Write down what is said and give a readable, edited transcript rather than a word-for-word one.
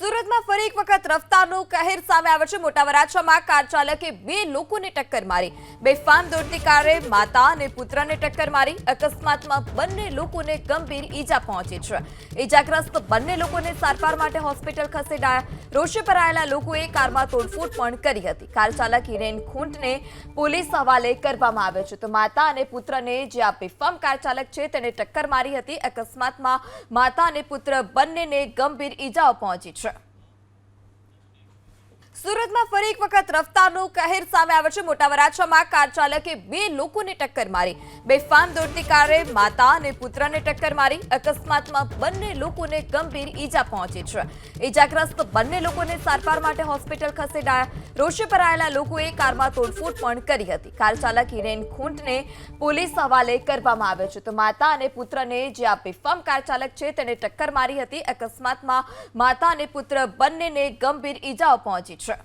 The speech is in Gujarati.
સુરતમાં ફરી એક વખત રફતારનો કહેર સામે આવ્યો છે। મોટા વરાછામાં કાર ચાલકે બે લોકોને ટક્કર મારી। બેફામ દોડતી કારે માતા અને પુત્રને ટક્કર મારી। અકસ્માતમાં બંને લોકોને ગંભીર ઈજા પહોંચી છે। ઈજાગ્રસ્ત બંને લોકોને સારવાર માટે હોસ્પિટલ ખસેડાયા। રોષે ભરાયેલા લોકોએ કારમાં તોડફોડ પણ કરી હતી। કાર ચાલક હિરેન ખૂંટને પોલીસ હવાલે કરવામાં આવ્યો છે। તો માતા અને પુત્રને જે આ બેફામ કાર ચાલક છે તેને ટક્કર મારી હતી। અકસ્માતમાં માતા અને પુત્ર બંનેને ગંભીર ઈજાઓ પહોંચી છે। સુરતમાં ફરી એક વખત રફતારનો કહેર સામે આવ્યો છે। મોટા વરાછામાં કાર ચાલકે બે લોકોને ટક્કર મારી। બેફામ દોડતી કારે માતા અને પુત્રને ટક્કર મારી। અકસ્માતમાં બંને લોકોને ગંભીર ઈજા પહોંચી છે। ઈજાગ્રસ્ત બંને લોકોને સારવાર માટે હોસ્પિટલ ખસેડાયા। રોષે ભરાયેલા લોકોએ કારમાં તોડફોડ પણ કરી હતી। કાર ચાલક હિરેન ખૂંટને પોલીસ હવાલે કરવામાં આવ્યો છે। તો માતા અને પુત્રને જે આ બેફામ કાર ચાલક છે તેને ટક્કર મારી હતી। અકસ્માતમાં માતા અને પુત્ર બંનેને ગંભીર ઈજાઓ પહોંચી છે।